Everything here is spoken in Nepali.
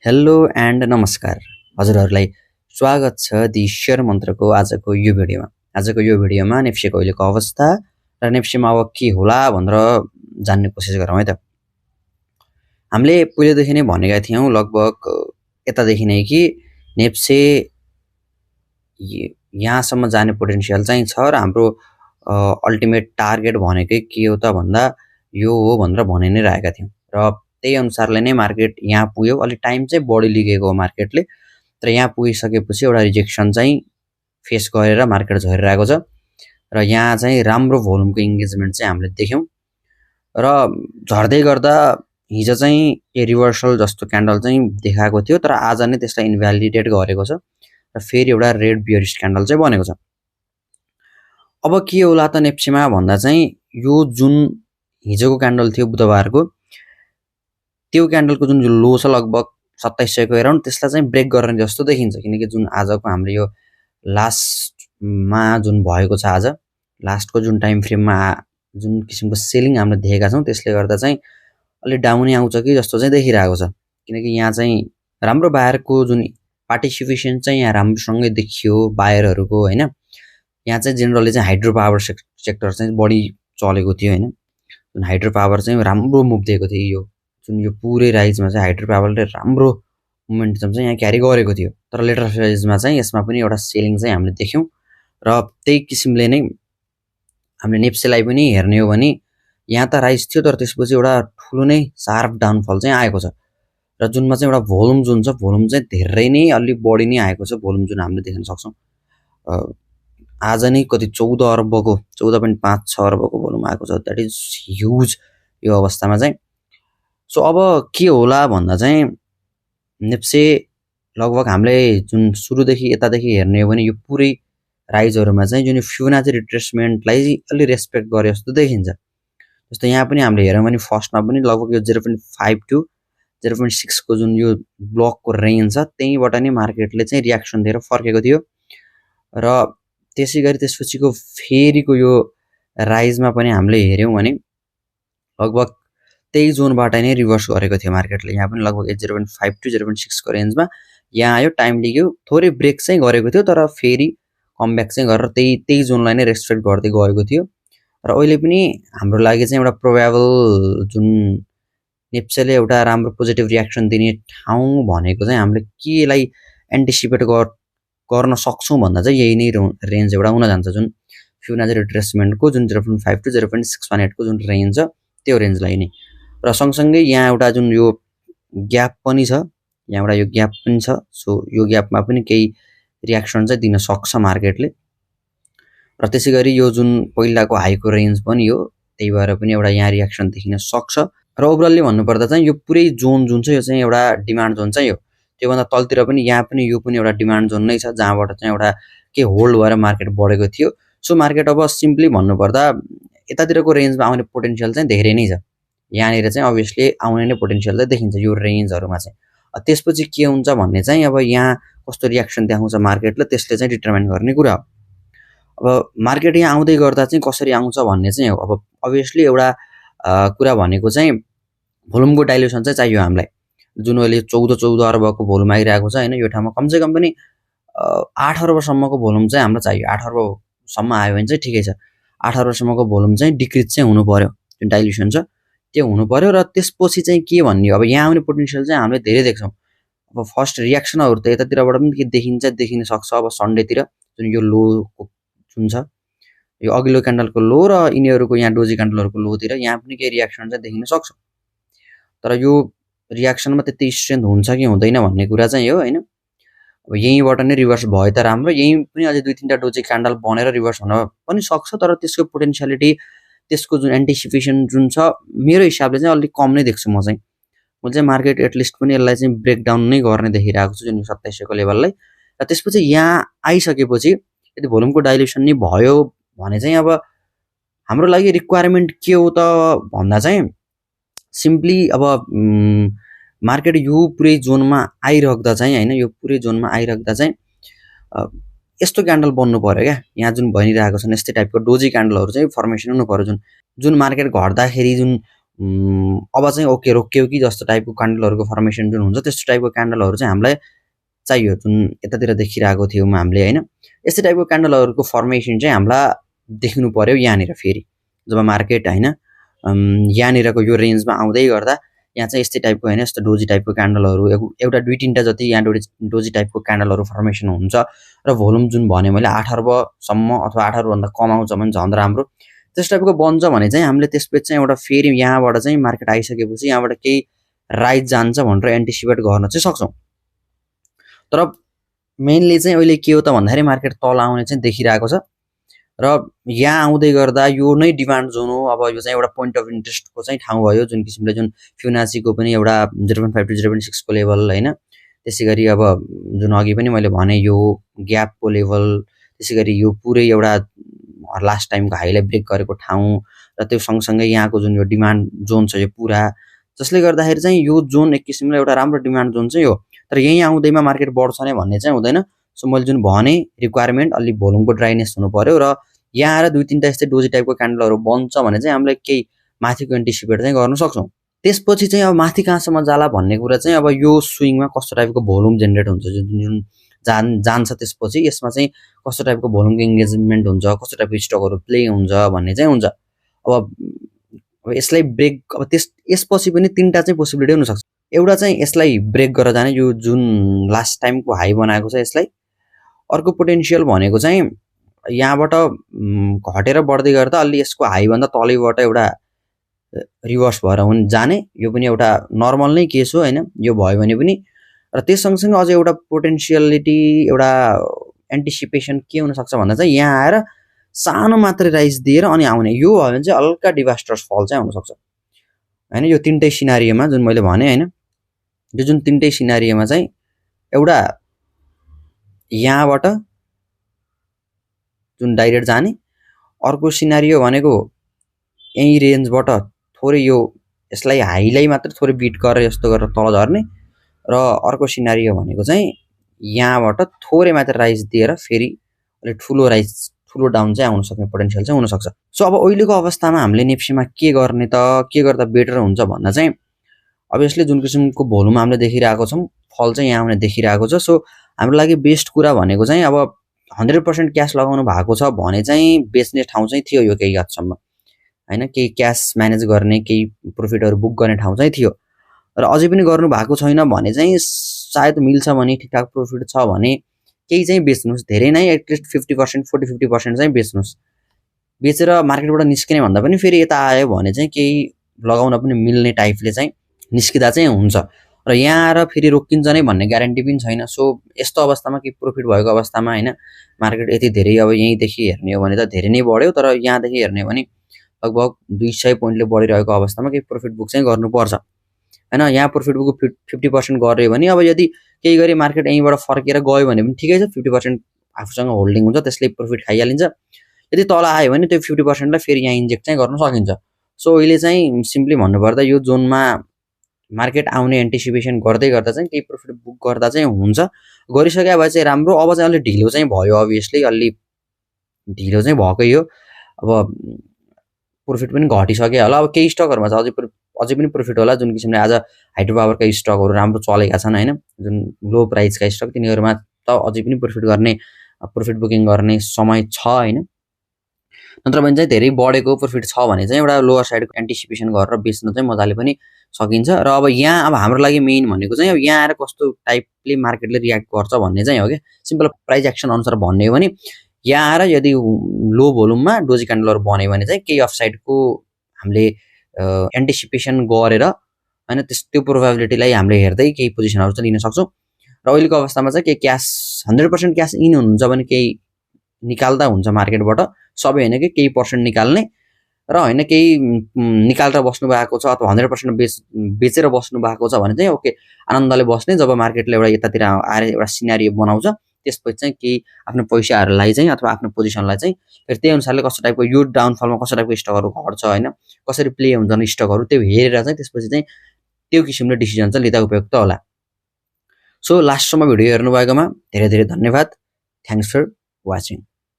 हेलो एन्ड नमस्कार हजुरहरूलाई स्वागत छ दि शेयर मन्त्रको आजको यो भिडियोमा नेप्सीको अहिलेको अवस्था र नेप्सीमा अब के होला भनेर जान्ने कोसिस गरौँ है त। हामीले पहिलेदेखि नै भनेका थियौँ लगभग यतादेखि नै कि नेप्से यहाँसम्म जाने पोटेन्सियल चाहिँ छ र हाम्रो अल्टिमेट टार्गेट भनेकै के हो त भन्दा यो हो भनेर भनि नै रहेका थियौँ र त्यही अनुसारले नै मार्केट यहाँ पुग्यो। अलि टाइम चाहिँ बढी लिएको हो मार्केटले, तर यहाँ पुगिसकेपछि एउटा रिजेक्सन चाहिँ फेस गरेर मार्केट झरिरहेको छ र यहाँ चाहिँ राम्रो भोल्युमको इन्गेजमेन्ट चाहिँ हामीले देख्यौँ र झर्दै गर्दा हिजो चाहिँ ए रिभर्सल जस्तो क्यान्डल चाहिँ देखाएको थियो, तर आज नै त्यसलाई इन्भ्यालिडेट गरेको छ र फेरि एउटा रेड बियरिश क्यान्डल चाहिँ बनेको छ। अब के होला त नेप्सीमा भन्दा चाहिँ यो जुन हिजोको क्यान्डल थियो बुधबारको, त्यो क्यान्डलको जुन लो छ लगभग 2700 को एराउन्ड, त्यसलाई चाहिँ ब्रेक गर्ने जस्तो देखिन्छ। किनकि जुन आजको हाम्रो यो लास्टमा जुन भएको छ, आज लास्टको जुन टाइम फ्रेममा जुन किसिमको सेलिङ हामीले देखेका छौँ, त्यसले गर्दा चाहिँ अलि डाउनै आउँछ कि जस्तो चाहिँ देखिरहेको छ। किनकि यहाँ चाहिँ राम्रो बायरको जुन पार्टिसिपेसन चाहिँ यहाँ राम्रोसँगै देखियो बायरहरूको, होइन। यहाँ चाहिँ जेनरली चाहिँ हाइड्रो पावर सेक्टर चाहिँ बढी चलेको थियो, होइन। जुन हाइड्रो पावर चाहिँ राम्रो मुभ दिएको थियो, यो जुन यो पुरै राइजमा चाहिँ हाइड्रो पावरले राम्रो मोमेन्टम चाहिँ यहाँ क्यारी गरेको थियो। तर लेटर फेजमा चाहिँ यसमा पनि एउटा सेलिङ चाहिँ हामीले देख्यौँ र त्यही किसिमले नै हामीले नेप्सेलाई पनि हेर्ने हो भने यहाँ त राइज थियो, तर त्यसपछि एउटा ठुलो नै सार्प डाउनफल चाहिँ आएको छ र जुनमा चाहिँ एउटा भोल्युम जुन छ, भोल्युम चाहिँ धेरै नै अलि बढी नै आएको छ। भोल्युम जुन हामीले देख्न सक्छौँ आज नै कति 14 अर्बको 14.56 अर्बको भोल्युम आएको छ। द्याट इज ह्युज यो अवस्थामा चाहिँ। सो अब के होला भन्दा चाहिँ नेप्से लगभग हामीले जुन सुरुदेखि यतादेखि हेर्ने हो भने यो पुरै राइजहरूमा चाहिँ जुन फिबोनाची रिट्रेसमेन्टलाई अलि रेस्पेक्ट गरे जस्तो देखिन्छ। जस्तो यहाँ पनि हामीले हेऱ्यौँ भने फर्स्टमा पनि लगभग यो 0.5 टु 0.6 को जुन यो ब्लकको रेन्ज छ, त्यहीँबाट नै मार्केटले चाहिँ रियाक्सन दिएर फर्केको थियो र त्यसै गरी त्यसपछिको फेरिको यो राइजमा पनि हामीले हेऱ्यौँ भने लगभग त्यही जोनबाट नै रिभर्स गरेको थियो मार्केटले। यहाँ पनि लगभग 0.5 टु 0.6 को रेन्जमा यहाँ आयो, टाइम लिग्यो, थोरै ब्रेक चाहिँ गरेको थियो, तर फेरि कमब्याक चाहिँ गरेर त्यही जोनलाई नै रेस्पेक्ट गर्दै गएको थियो। र अहिले पनि हाम्रो लागि चाहिँ एउटा प्रोबेबल जुन नेप्सेले एउटा राम्रो पोजिटिभ रियाक्सन दिने ठाउँ भनेको चाहिँ हामीले केलाई एन्टिसिपेट गर्न सक्छौँ भन्दा चाहिँ यही नै रेन्ज एउटा हुन जान्छ, जुन फिबोनाची रिट्रेसमेन्टको जुन 0.5 टु 0.618 को जुन रेन्ज छ, त्यो रेन्जलाई नै। र सँगसँगै यहाँ एउटा जुन यो ग्याप पनि छ, यहाँ एउटा यो ग्याप पनि छ। सो यो ग्यापमा पनि केही रियाक्सन चाहिँ दिन सक्छ मार्केटले र त्यसै गरी यो जुन पहिलाको हाईको रेन्ज पनि हो, त्यही भएर पनि एउटा यहाँ रियाक्सन देखिन सक्छ। र ओभरअलली भन्नुपर्दा चाहिँ यो पुरै जोन जुन छ, यो चाहिँ एउटा डिमान्ड जोन चाहिँ हो। त्योभन्दा तलतिर पनि यहाँ पनि यो पनि एउटा डिमान्ड जोन नै छ, जहाँबाट चाहिँ एउटा के होल्ड भएर मार्केट बढेको थियो। सो मार्केट अब सिम्पली भन्नुपर्दा यतातिरको रेन्जमा आउने पोटेन्सियल चाहिँ धेरै नै छ। यहाँनिर चाहिँ अभियसली आउने नै पोटेन्सियल चाहिँ देखिन्छ यो रेन्जहरूमा चाहिँ। त्यसपछि के हुन्छ भन्ने चाहिँ अब यहाँ कस्तो रियाक्सन देखाउँछ मार्केटले, त्यसले चाहिँ डिटर्माइन गर्ने कुरा हो। अब मार्केट यहाँ आउँदै गर्दा चाहिँ कसरी आउँछ भन्ने चाहिँ हो। अब अभियसली एउटा कुरा भनेको चाहिँ भोल्युमको डाइल्युसन चाहिँ चाहियो हामीलाई। जुन अहिले 14 अर्बको भोल्युम आइरहेको छ, होइन, यो ठाउँमा कमसेकम पनि 8 अर्बसम्मको भोल्युम चाहिँ हाम्रो चाहियो। 8 अर्बसम्म आयो भने चाहिँ ठिकै छ। 8 अर्बसम्मको भोल्युम चाहिँ डिक्रिज चाहिँ हुनु पर्यो, जुन डाइल्युसन छ त्यो हुनु पर्यो। र त्यसपछि चाहिँ के भन्ने हो, अब यहाँ आउने पोटेन्सियल चाहिँ हामीले धेरै देख्छौँ। अब फर्स्ट रियाक्सनहरू त यतातिरबाट पनि के देखिन सक्छ। अब सन्डेतिर जुन यो लो जुन छ, यो अघिल्लो क्यान्डलको लो र यिनीहरूको यहाँ डोजी क्यान्डलहरूको लोतिर यहाँ पनि केही रियाक्सन चाहिँ देखिन सक्छ। तर यो रियाक्सनमा त्यति स्ट्रेन्थ हुन्छ कि हुँदैन भन्ने कुरा चाहिँ हो, होइन। अब यहीँबाट नै रिभर्स भयो त राम्रो, यहीँ पनि अझै 2-3टा डोजी क्यान्डल बनेर रिभर्स हुन पनि सक्छ। तर त्यसको पोटेन्सियालिटी, त्यसको जुन एन्टिसिपेसन जुन छ, मेरो हिसाबले चाहिँ अलिक कम नै देख्छु म चाहिँ मार्केट एटलिस्ट पनि यसलाई चाहिँ ब्रेकडाउन नै गर्ने देखिरहेको छु, जुन 2700 को लेभललाई। र त्यसपछि यहाँ आइसकेपछि यदि भोल्युमको डाइल्युसन नै भयो भने चाहिँ अब हाम्रो लागि रिक्वायरमेन्ट के हो त भन्दा चाहिँ सिम्पली अब मार्केट यो पुरै जोनमा आइराख्दा चाहिँ, होइन, यो पुरै जोनमा आइराख्दा चाहिँ यस्तो क्यान्डल बन्नु पर्यो क्या। यहाँ जुन भनिरहेको छ यस्तै टाइपको डोजी क्यान्डलहरू चाहिँ फर्मेसन हुनु पर्यो, जुन मार्केट घट्दाखेरि जुन अब चाहिँ ओके रोक्यो कि जस्तो टाइपको क्यान्डलहरुको फर्मेसन जुन हुन्छ त्यस्तो टाइपको क्यान्डलहरु चाहिँ हामीलाई चाहियो, जुन यतातिर देखिरहेको थियौँ हामीले हैन। यस्तै टाइपको क्यान्डलहरुको फर्मेसन चाहिँ हामीलाई देख्नु पर्यो यहाँनिर फेरि जब मार्केट हैन यहाँनिरको यो रेन्जमा आउँदै गर्दा यहाँ चाहिँ यस्तै टाइपको हैन, यस्तो डोजी टाइपको क्यान्डलहरु एउटा 2-3टा जति यहाँ डोजी टाइपको क्यान्डलहरु फर्मेसन हुन्छ र भोल्युम जुन भने मैले 8 अर्ब सम्म अथवा 8 अर्ब भन्दा कम आउँछ भने झन् राम्रो। त्यस टाइपको बन्छ भने चाहिँ हामीले त्यसपछि चाहिँ एउटा फेरि यहाँबाट चाहिँ मार्केट आइसकेपछि यहाँबाट केही राइज जान्छ भनेर एन्टिसिपेट गर्न चाहिँ सक्छौं। तर मेनली चाहिँ अहिले के हो त भन्दाखेरि मार्केट तल आउने चाहिँ देखिरहेको छ र यहाँ आउँदै गर्दा यो नै डिमान्ड जोन हो। अब यो चाहिँ एउटा पोइन्ट अफ इन्ट्रेस्टको चाहिँ ठाउँ भयो, जुन किसिमले जुन फिबोनाचीको पनि एउटा 0.5 to 0.6 को लेभल हैन। त्यसैगरी अब जुन अघि पनि मैले भने यो ग्यापको लेभल, त्यसैगरी यो पुरै एउटा लास्ट टाइमको हाईलाई ब्रेक गरेको ठाउँ र त्यो सँगसँगै यहाँको जुन यो डिमान्ड जोन छ यो पुरा, जसले गर्दाखेरि चाहिँ यो जोन एक किसिमले एउटा राम्रो डिमान्ड जोन चाहिँ हो। तर यही आउँदैमा मार्केट बढ्छ नै भन्ने चाहिँ हुँदैन। सो मैले जुन भने रिक्वायरमेन्ट अलि भोल्युमको ड्राइनेस हुनु पर्यो र यहाँ आएर 2-3टा यस्तै डोजी टाइपको क्यान्डलहरु बन्छ भने चाहिँ हामीले केही माथिको एन्टिसिपेट चाहिँ गर्न सक्छौं। त्यसपछि चाहिँ अब माथि कहाँसम्म जाला भन्ने कुरा चाहिँ अब यो स्विङमा कस्तो टाइपको भोल्युम जेनेरेट हुन्छ, जुन जान्छ त्यसपछि यसमा चाहिँ कस्तो टाइपको भोल्युमको एंगेजमेन्ट हुन्छ, कस्तो टाइपको स्टकहरु प्ले हुन्छ भन्ने चाहिँ हुन्छ। अब यसलाई ब्रेक अब यसपछि पनि 3टा चाहिँ पोसिबिलिटी हुन सक्छ। एउटा चाहिँ यसलाई ब्रेक गरेर जाने, यो जुन लास्ट टाइमको हाई बनाएको छ यसलाई। अर्को पोटेन्शियल भनेको चाहिँ यहाँबाट घटेर बढ्दै गर्दा अलि यसको हाई भन्दा तलैबाट एउटा रिभर्स भएर जाने, यो पनि एउटा नर्मल नै केस हो हैन। यो भयो भने पनि र त्यससँगसँगै अझ एउटा पोटेन्शियलिटी एउटा एन्टिसिपेसन के हुन सक्छ भन्दा चाहिँ यहाँ आएर सानो मात्रै राइज दिएर अनि आउने, यो भयो भने चाहिँ हल्का डिजास्टर्स फल चाहिँ हुन सक्छ हैन। यो 3टै सिनारियोमा जुन मैले भने हैन, यो जुन 3टै सिनारियोमा चाहिँ एउटा यहाँबाट जुन डाइरेक्ट जाने, अर्को सिनारियो भनेको यही रेन्जबाट थोरै यो यसलाई हाईलाई मात्र थोरै बिट गरेर यस्तो गरेर तल झर्ने, र अर्को सिनारियो भनेको चाहिँ यहाँबाट थोरै मात्र राइज दिएर फेरि अलि ठुलो राइज ठुलो डाउन चाहिँ आउन सक्ने पोटेन्शियल चाहिँ हुन सक्छ। सो अब अहिलेको अवस्थामा हामीले नेप्सीमा के गर्ने त, के गर्दा बेटर हुन्छ भन्दा चाहिँ अभियसली जुन किसिमको भोल्युम हामीले देखिरहेको छौं, फल चाहिँ यहाँ आउने देखिरहेको छ। सो हाम्रो लागि बेस्ट कुरा भनेको चाहिँ अब 100% क्याश लगाउनु भएको छ भने चाहिँ बेच्ने ठाउँ चाहिँ थियो यो केही हदसम्म हैन, केही क्याश म्यानेज गर्ने, केही प्रोफिटहरु बुक गर्ने ठाउँ चाहिँ थियो। र अझै पनि गर्नु भएको छैन भने चाहिँ सायद मिल्छ भने ठिकठाक प्रोफिट छ भने केही चाहिँ बेच्नुस्, धेरै नै एटलिस्ट 50% 40-50% चाहिँ बेच्नुस्। बेचेर मार्केटबाट निस्किने भन्दा पनि फेरि यता आयो भने चाहिँ केही लगाउन पनि मिल्ने टाइपले चाहिँ निस्किदा चाहिँ हुन्छ। र यहाँ आएर फेरि रोकिन्छ नै भन्ने ग्यारेन्टी पनि छैन। सो यस्तो अवस्थामा कि प्रोफिट भएको अवस्थामा हैन, मार्केट यति धेरै अब यहीँदेखि हेर्ने हो भने त धेरै नै बढ्यो, तर यहाँदेखि हेर्ने हो भने लगभग 200 पोइन्टले बढिरहेको अवस्थामा केही प्रोफिट बुक चाहिँ गर्नुपर्छ हैन। यहाँ प्रोफिट बुक 50% गर्यो भने अब यदि केही गरी मार्केट यहीँबाट फर्केर गयो भने पनि ठिकै छ, 50% आफूसँग होल्डिङ हुन्छ त्यसले प्रोफिट खाइहालिन्छ। यदि तल आयो भने त्यो 50% लाई फेरि यहाँ इन्जेक्ट चाहिँ गर्न सकिन्छ। सो अहिले चाहिँ सिम्पली भन्नुपर्दा यो जोनमा मार्केट आउने एन्टिसिपेसन गर्दै गर्दा चाहिँ केही प्रोफिट बुक गर्दा चाहिँ हुन्छ। गरिसके भए चाहिँ राम्रो। अब चाहिँ अलि ढिलो चाहिँ भयो, अभियसली अलि ढिलो चाहिँ भएकै हो। अब प्रोफिट पनि घटिसक्यो होला। अब केही स्टकहरुमा चाहिँ अझै पनि प्रोफिट होला, जुन किसिमले आज हाइड्रो पावरका स्टकहरु राम्रो चलेका छन् हैन, जुन लो प्राइसका स्टक, तिनीहरुमा त अझै पनि प्रोफिट बुकिङ गर्ने समय छ हैन। नत्र भने चाहिँ धेरै बढेको प्रोफिट छ भने चाहिँ एउटा लोअर साइडको एन्टिसिपेसन गरेर बेच्न चाहिँ मजाले पनि सकिन्छ। र अब यहाँ अब हाम्रो लागि मेन भनेको चाहिँ अब यहाँ आएर कस्तो टाइपले मार्केटले रियाक्ट गर्छ भन्ने चाहिँ हो के। सिम्पल प्राइस एक्सन अनुसार भन्ने हो भने यहाँ आएर यदि लो भोल्युममा डोजी क्यान्डलहरु बन्यो भने चाहिँ केही अफसाइडको हामीले एन्टिसिपेसन गरेर हैन त्यो प्रोबेबिलिटीलाई हामीले हेर्दै केही पोजिसनहरु चाहिँ लिन सक्छौं। र अहिलेको अवस्थामा चाहिँ के क्याश 100% क्याश इन हुनुहुन्छ भने केही निकाल्दा हुन्छ मार्केटबाट, सबै हैन कि केही पर्सेन्ट निकाल्ने र हैन केही निकालेर बस्नु भएको छ अथवा 100% बेचेर बस्नु भएको छ भने चाहिँ ओके आनन्दले बस्ने। जब मार्केटले एउटा यतातिर आएर एउटा सिनारियो बनाउँछ त्यसपछि चाहिँ केही आफ्नो पैसाहरुलाई चाहिँ अथवा आफ्नो पोजिसनलाई चाहिँ फेरि त्यही अनुसारले कस्तो टाइपको यो डाउनफलमा कस्तो टाइपको स्टकहरु घट्छ हैन, कसरी प्ले हुन्छन् स्टकहरु, त्यो हेरेर चाहिँ त्यसपछि चाहिँ त्यो किसिमले डिसिजन चाहिँ लिँदा उपयुक्त होला। सो लास्टसम्म भिडियो हेर्नु भएकोमा धेरै धेरै धन्यवाद। Thanks for watching.